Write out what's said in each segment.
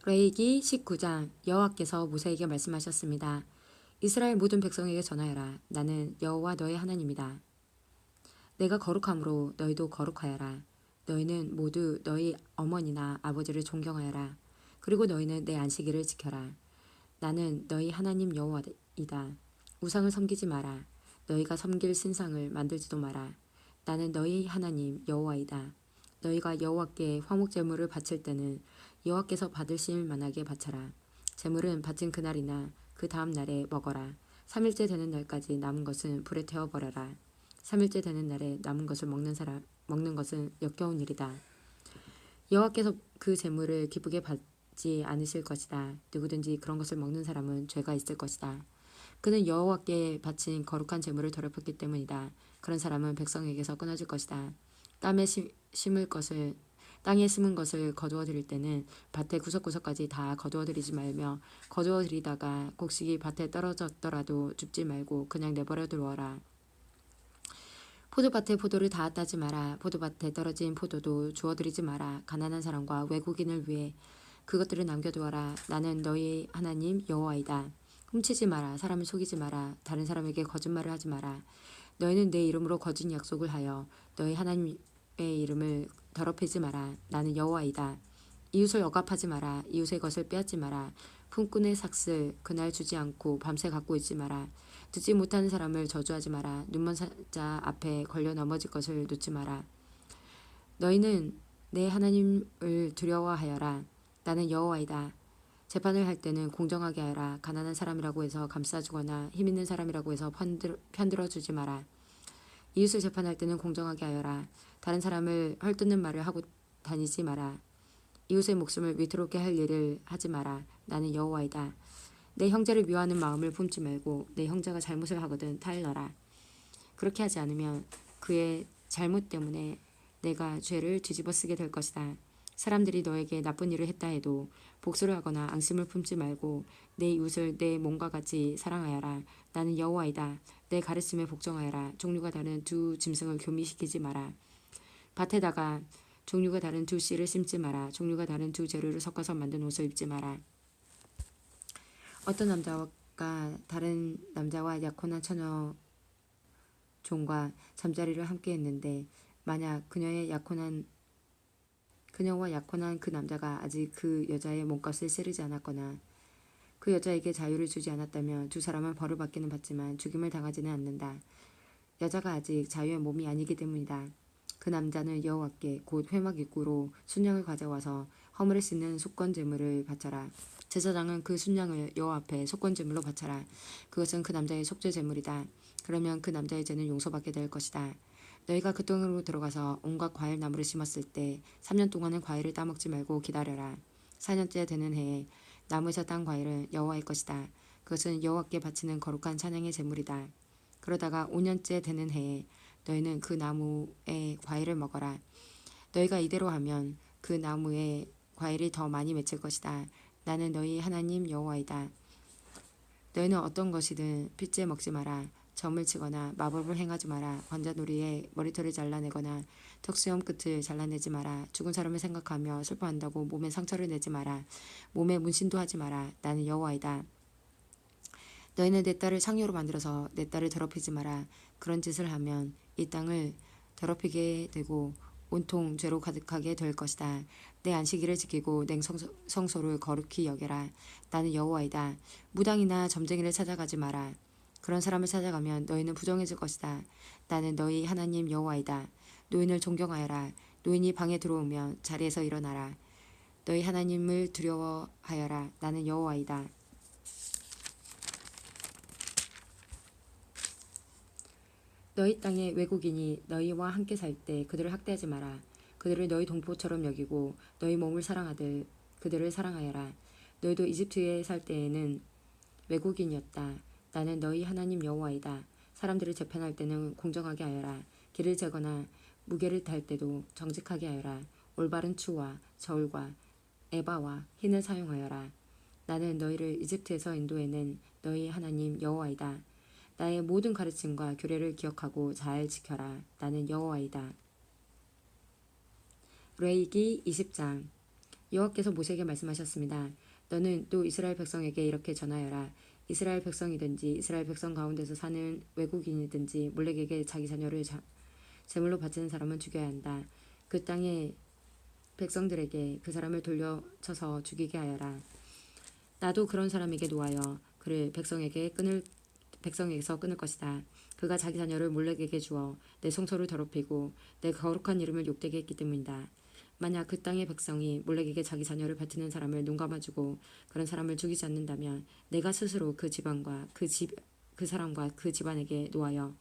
레위기 19장. 여호와께서 모세에게 말씀하셨습니다. 이스라엘 모든 백성에게 전하여라. 나는 여호와 너의 하나님이다. 내가 거룩함으로 너희도 거룩하여라. 너희는 모두 너희 어머니나 아버지를 존경하여라. 그리고 너희는 내 안식일을 지켜라. 나는 너희 하나님 여호와이다. 우상을 섬기지 마라. 너희가 섬길 신상을 만들지도 마라. 나는 너희 하나님 여호와이다. 너희가 여호와께 화목 제물을 바칠 때는 여호와께서 받으실 만하게 바쳐라. 제물은 바친 그날이나 그 다음 날에 먹어라. 3일째 되는 날까지 남은 것은 불에 태워 버려라. 3일째 되는 날에 남은 것을 먹는 것은 역겨운 일이다. 여호와께서 그 제물을 기쁘게 받지 않으실 것이다. 누구든지 그런 것을 먹는 사람은 죄가 있을 것이다. 그는 여호와께 바친 거룩한 제물을 더럽혔기 때문이다. 그런 사람은 백성에게서 끊어질 것이다. 땅에 심은 것을 거두어 드릴 때는 밭의 구석구석까지 다 거두어 드리지 말며, 거두어 드리다가 곡식이 밭에 떨어졌더라도 줍지 말고 그냥 내버려 두어라. 포도밭에 포도를 다 따지 마라. 포도밭에 떨어진 포도도 주워드리지 마라. 가난한 사람과 외국인을 위해 그것들을 남겨두어라. 나는 너희 하나님 여호와이다. 훔치지 마라. 사람을 속이지 마라. 다른 사람에게 거짓말을 하지 마라. 너희는 내 이름으로 거짓 약속을 하여 너희 하나님의 이름을 더럽히지 마라. 나는 여호와이다. 이웃을 억압하지 마라. 이웃의 것을 빼앗지 마라. 품꾼의 삭슬 그날 주지 않고 밤새 갖고 있지 마라. 듣지 못하는 사람을 저주하지 마라. 눈먼 자 앞에 걸려 넘어질 것을 놓지 마라. 너희는 내 하나님을 두려워하여라. 나는 여호와이다. 재판을 할 때는 공정하게 하여라. 가난한 사람이라고 해서 감싸주거나 힘 있는 사람이라고 해서 편들어주지 마라. 이웃을 재판할 때는 공정하게 하여라. 다른 사람을 헐뜯는 말을 하고 다니지 마라. 이웃의 목숨을 위태롭게 할 일을 하지 마라. 나는 여호와이다. 내 형제를 미워하는 마음을 품지 말고 내 형제가 잘못을 하거든 타일러라. 그렇게 하지 않으면 그의 잘못 때문에 내가 죄를 뒤집어 쓰게 될 것이다. 사람들이 너에게 나쁜 일을 했다 해도 복수를 하거나 앙심을 품지 말고 내 이웃을 내 몸과 같이 사랑하여라. 나는 여호와이다. 내 가르침에 복종하여라. 종류가 다른 두 짐승을 교미시키지 마라. 밭에다가 종류가 다른 두 씨를 심지 마라. 종류가 다른 두 재료를 섞어서 만든 옷을 입지 마라. 어떤 남자가 다른 남자와 약혼한 처녀 종과 잠자리를 함께 했는데, 만약 그녀와 약혼한 그 남자가 아직 그 여자의 몸값을 치르지 않았거나 그 여자에게 자유를 주지 않았다면 두 사람은 벌을 받기는 받지만 죽임을 당하지는 않는다. 여자가 아직 자유의 몸이 아니기 때문이다. 그 남자는 여호와께 곧 회막 입구로 순양을 가져와서 허물을 씻는 속건 제물을 바쳐라. 제사장은 그 순양을 여호와 앞에 속건 제물로 바쳐라. 그것은 그 남자의 속죄 제물이다. 그러면 그 남자의 죄는 용서받게 될 것이다. 너희가 그 땅으로 들어가서 온갖 과일 나무를 심었을 때 3년 동안은 과일을 따먹지 말고 기다려라. 4년째 되는 해에 나무에서 딴 과일은 여호와의 것이다. 그것은 여호와께 바치는 거룩한 찬양의 제물이다. 그러다가 5년째 되는 해에 너희는 그 나무의 과일을 먹어라. 너희가 이대로 하면 그 나무의 과일이 더 많이 맺힐 것이다. 나는 너희 하나님 여호와이다. 너희는 어떤 것이든 핏째 먹지 마라. 점을 치거나 마법을 행하지 마라. 관자놀이에 머리털을 잘라내거나 턱수염 끝을 잘라내지 마라. 죽은 사람을 생각하며 슬퍼한다고 몸에 상처를 내지 마라. 몸에 문신도 하지 마라. 나는 여호와이다. 너희는 내 딸을 창녀로 만들어서 내 딸을 더럽히지 마라. 그런 짓을 하면 이 땅을 더럽히게 되고 온통 죄로 가득하게 될 것이다. 내 안식일을 지키고 성소를 거룩히 여겨라. 나는 여호와이다. 무당이나 점쟁이를 찾아가지 마라. 그런 사람을 찾아가면 너희는 부정해질 것이다. 나는 너희 하나님 여호와이다. 노인을 존경하여라. 노인이 방에 들어오면 자리에서 일어나라. 너희 하나님을 두려워하여라. 나는 여호와이다. 너희 땅에 외국인이 너희와 함께 살 때 그들을 학대하지 마라. 그들을 너희 동포처럼 여기고 너희 몸을 사랑하듯 그들을 사랑하여라. 너희도 이집트에 살 때에는 외국인이었다. 나는 너희 하나님 여호와이다. 사람들을 재판할 때는 공정하게 하여라. 길을 재거나 무게를 달 때도 정직하게 하여라. 올바른 추와 저울과 에바와 흰을 사용하여라. 나는 너희를 이집트에서 인도해낸 너희 하나님 여호와이다. 나의 모든 가르침과 규례를 기억하고 잘 지켜라. 나는 여호와이다. 레위기 20장. 여호와께서 모세에게 말씀하셨습니다. 너는 또 이스라엘 백성에게 이렇게 전하여라. 이스라엘 백성이든지 이스라엘 백성 가운데서 사는 외국인이든지 몰렉에게 자기 자녀를 제물로 바치는 사람은 죽여야 한다. 그 땅의 백성들에게 그 사람을 돌려쳐서 죽이게 하여라. 나도 그런 사람에게 노하여 그를 백성에게서 끊을 것이다. 그가 자기 자녀를 몰렉에게 주어 내 성소를 더럽히고 내 거룩한 이름을 욕되게 했기 때문이다. 만약 그 땅의 백성이 몰렉에게 자기 자녀를 바치는 사람을 눈감아주고 그런 사람을 죽이지 않는다면 내가 스스로 그 집안과 그 사람과 그 집안에게 노하여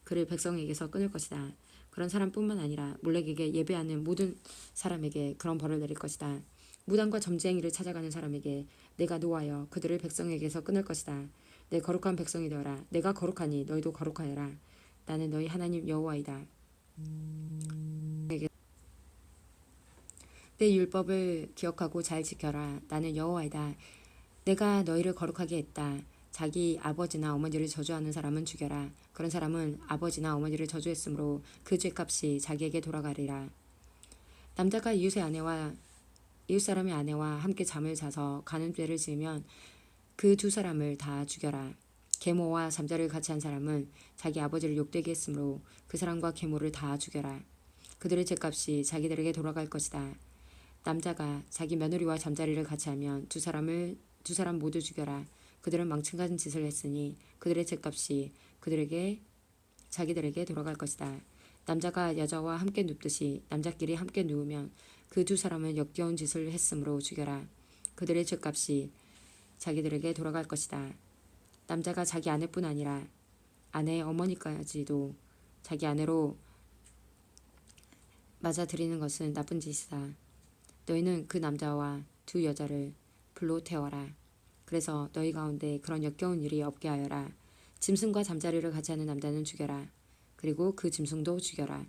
그를 백성에게서 끊을 것이다. 그런 사람뿐만 아니라 몰렉에게 예배하는 모든 사람에게 그런 벌을 내릴 것이다. 무당과 점쟁이를 찾아가는 사람에게 내가 노하여 그들을 백성에게서 끊을 것이다. 내 거룩한 백성이 되어라. 내가 거룩하니 너희도 거룩하여라. 나는 너희 하나님 여호와이다. 내 율법을 기억하고 잘 지켜라. 나는 여호와이다. 내가 너희를 거룩하게 했다. 자기 아버지나 어머니를 저주하는 사람은 죽여라. 그런 사람은 아버지나 어머니를 저주했으므로 그 죄값이 자기에게 돌아가리라. 남자가 이웃 사람의 아내와 함께 잠을 자서 간음죄를 지으면 그 두 사람을 다 죽여라. 계모와 잠자리를 같이 한 사람은 자기 아버지를 욕되게 했으므로 그 사람과 계모를 다 죽여라. 그들의 죄값이 자기들에게 돌아갈 것이다. 남자가 자기 며느리와 잠자리를 같이 하면 두 사람 모두 죽여라. 그들은 망측한 짓을 했으니 그들의 죄값이 자기들에게 돌아갈 것이다. 남자가 여자와 함께 눕듯이 남자끼리 함께 누우면 그 두 사람은 역겨운 짓을 했으므로 죽여라. 그들의 죄값이 자기들에게 돌아갈 것이다. 남자가 자기 아내뿐 아니라 아내의 어머니까지도 자기 아내로 맞아들이는 것은 나쁜 짓이다. 너희는 그 남자와 두 여자를 불로 태워라. 그래서 너희 가운데 그런 역겨운 일이 없게 하여라. 짐승과 잠자리를 같이 하는 남자는 죽여라. 그리고 그 짐승도 죽여라.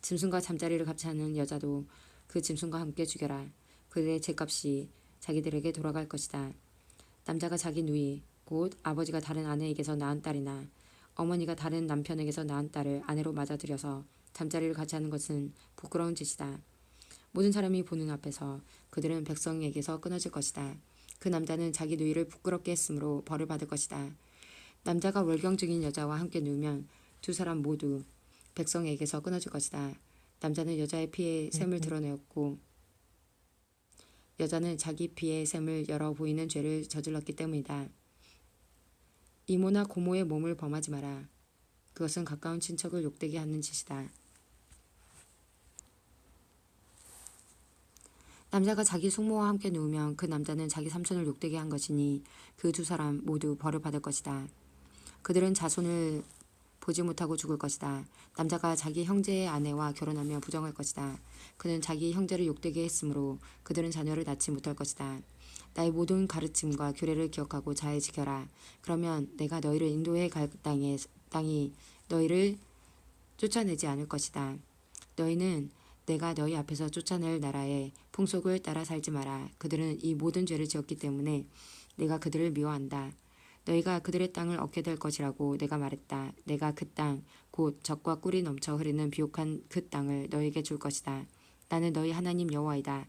짐승과 잠자리를 같이 하는 여자도 그 짐승과 함께 죽여라. 그들의 죄값이 자기들에게 돌아갈 것이다. 남자가 자기 누이 곧 아버지가 다른 아내에게서 낳은 딸이나 어머니가 다른 남편에게서 낳은 딸을 아내로 맞아들여서 잠자리를 같이 하는 것은 부끄러운 짓이다. 모든 사람이 보는 앞에서 그들은 백성에게서 끊어질 것이다. 그 남자는 자기 누이를 부끄럽게 했으므로 벌을 받을 것이다. 남자가 월경 중인 여자와 함께 누우면 두 사람 모두 백성에게서 끊어질 것이다. 남자는 여자의 피에 샘을 드러내었고 여자는 자기 피에 샘을 열어 보이는 죄를 저질렀기 때문이다. 이모나 고모의 몸을 범하지 마라. 그것은 가까운 친척을 욕되게 하는 짓이다. 남자가 자기 숙모와 함께 누우면 그 남자는 자기 삼촌을 욕되게 한 것이니 그 두 사람 모두 벌을 받을 것이다. 그들은 자손을 보지 못하고 죽을 것이다. 남자가 자기 형제의 아내와 결혼하며 부정할 것이다. 그는 자기 형제를 욕되게 했으므로 그들은 자녀를 낳지 못할 것이다. 나의 모든 가르침과 규례를 기억하고 잘 지켜라. 그러면 내가 너희를 인도해 갈 땅이 너희를 쫓아내지 않을 것이다. 너희는 내가 너희 앞에서 쫓아낼 나라의 풍속을 따라 살지 마라. 그들은 이 모든 죄를 지었기 때문에 내가 그들을 미워한다. 너희가 그들의 땅을 얻게 될 것이라고 내가 말했다. 내가 그 땅, 곧 젖과 꿀이 넘쳐 흐르는 비옥한 그 땅을 너희에게 줄 것이다. 나는 너희 하나님 여호와이다.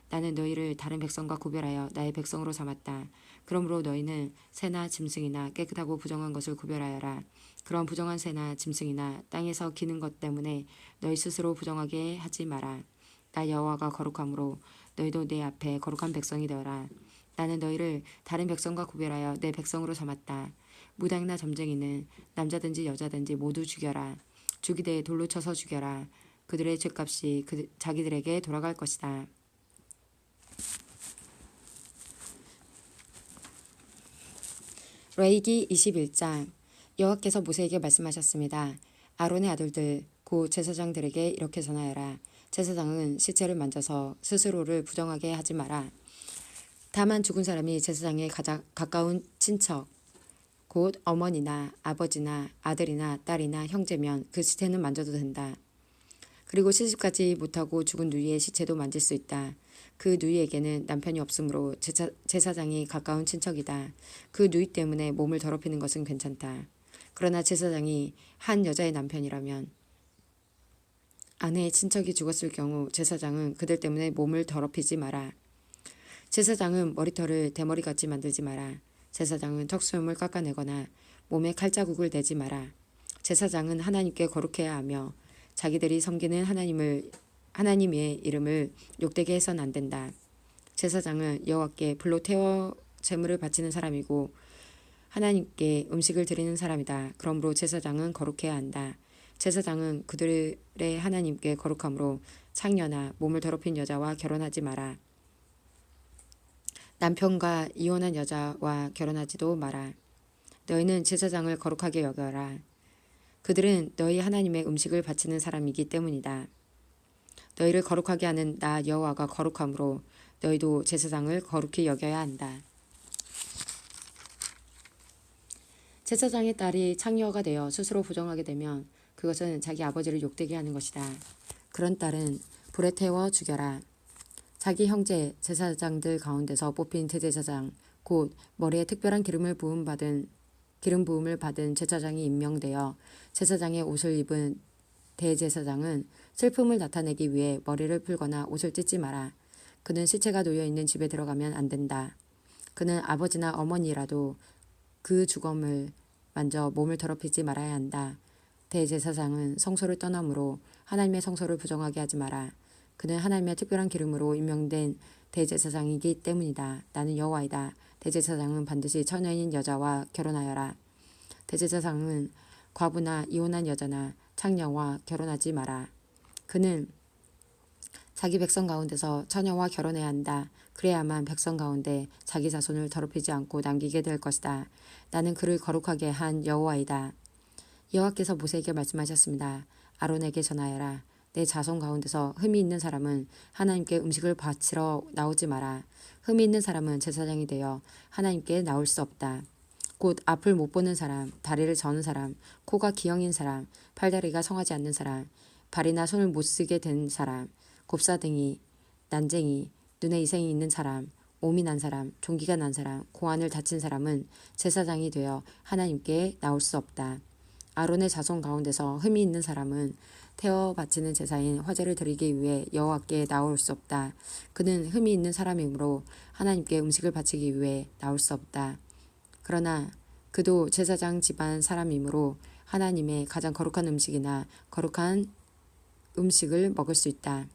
나는 너희를 다른 백성과 구별하여 나의 백성으로 삼았다. 그러므로 너희는 새나 짐승이나 깨끗하고 부정한 것을 구별하여라. 그런 부정한 새나 짐승이나 땅에서 기는 것 때문에 너희 스스로 부정하게 하지 마라. 나 여호와가 거룩함으로 너희도 내 앞에 거룩한 백성이 되어라. 나는 너희를 다른 백성과 구별하여 내 백성으로 삼았다. 무당이나 점쟁이는 남자든지 여자든지 모두 죽여라. 죽이되 돌로 쳐서 죽여라. 그들의 죄값이 자기들에게 돌아갈 것이다. 레위기 21장. 여호와께서 모세에게 말씀하셨습니다. 아론의 아들들 곧 제사장들에게 이렇게 전하여라. 제사장은 시체를 만져서 스스로를 부정하게 하지 마라. 다만 죽은 사람이 제사장의 가장 가까운 친척 곧 어머니나 아버지나 아들이나 딸이나 형제면 그 시체는 만져도 된다. 그리고 시집가지 못하고 죽은 누이의 시체도 만질 수 있다. 그 누이에게는 남편이 없으므로 제사장이 가까운 친척이다. 그 누이 때문에 몸을 더럽히는 것은 괜찮다. 그러나 제사장이 한 여자의 남편이라면 아내의 친척이 죽었을 경우 제사장은 그들 때문에 몸을 더럽히지 마라. 제사장은 머리털을 대머리같이 만들지 마라. 제사장은 턱수염을 깎아내거나 몸에 칼자국을 내지 마라. 제사장은 하나님께 거룩해야 하며 자기들이 섬기는 하나님의 이름을 욕되게 해서는 안 된다. 제사장은 여호와께 불로 태워 제물을 바치는 사람이고 하나님께 음식을 드리는 사람이다. 그러므로 제사장은 거룩해야 한다. 제사장은 그들의 하나님께 거룩함으로 창녀나 몸을 더럽힌 여자와 결혼하지 마라. 남편과 이혼한 여자와 결혼하지도 마라. 너희는 제사장을 거룩하게 여겨라. 그들은 너희 하나님의 음식을 바치는 사람이기 때문이다. 너희를 거룩하게 하는 나 여호와가 거룩함으로 너희도 제사장을 거룩히 여겨야 한다. 제사장의 딸이 창녀가 되어 스스로 부정하게 되면 그것은 자기 아버지를 욕되게 하는 것이다. 그런 딸은 불에 태워 죽여라. 자기 형제 제사장들 가운데서 뽑힌 대제사장 곧 머리에 특별한 기름 부음을 받은 제사장이 임명되어 제사장의 옷을 입은 대제사장은 슬픔을 나타내기 위해 머리를 풀거나 옷을 찢지 마라. 그는 시체가 놓여있는 집에 들어가면 안 된다. 그는 아버지나 어머니라도 그 주검을 만져 몸을 더럽히지 말아야 한다. 대제사장은 성소를 떠나므로 하나님의 성소를 부정하게 하지 마라. 그는 하나님의 특별한 기름으로 임명된 대제사장이기 때문이다. 나는 여호와이다. 대제사장은 반드시 처녀인 여자와 결혼하여라. 대제사장은 과부나 이혼한 여자나 창녀와 결혼하지 마라. 그는 자기 백성 가운데서 처녀와 결혼해야 한다. 그래야만 백성 가운데 자기 자손을 더럽히지 않고 남기게 될 것이다. 나는 그를 거룩하게 한 여호와이다. 여호와께서 모세에게 말씀하셨습니다. 아론에게 전하여라. 내 자손 가운데서 흠이 있는 사람은 하나님께 음식을 바치러 나오지 마라. 흠이 있는 사람은 제사장이 되어 하나님께 나올 수 없다. 곧 앞을 못 보는 사람, 다리를 저는 사람, 코가 기형인 사람, 팔다리가 성하지 않는 사람, 발이나 손을 못 쓰게 된 사람, 곱사등이, 난쟁이, 눈에 이생이 있는 사람, 오미 난 사람, 종기가 난 사람, 고환을 다친 사람은 제사장이 되어 하나님께 나올 수 없다. 아론의 자손 가운데서 흠이 있는 사람은 태워 바치는 제사인 화제를 드리기 위해 여호와께 나올 수 없다. 그는 흠이 있는 사람이므로 하나님께 음식을 바치기 위해 나올 수 없다. 그러나 그도 제사장 집안 사람이므로 하나님의 가장 거룩한 음식이나 거룩한 음식을 먹을 수 있다.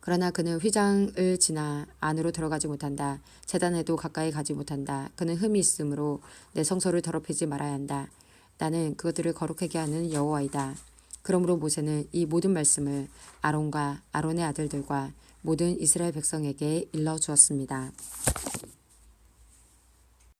그러나 그는 휘장을 지나 안으로 들어가지 못한다. 제단에도 가까이 가지 못한다. 그는 흠이 있으므로 내 성소를 더럽히지 말아야 한다. 나는 그것들을 거룩하게 하는 여호와이다. 그러므로 모세는 이 모든 말씀을 아론과 아론의 아들들과 모든 이스라엘 백성에게 일러 주었습니다.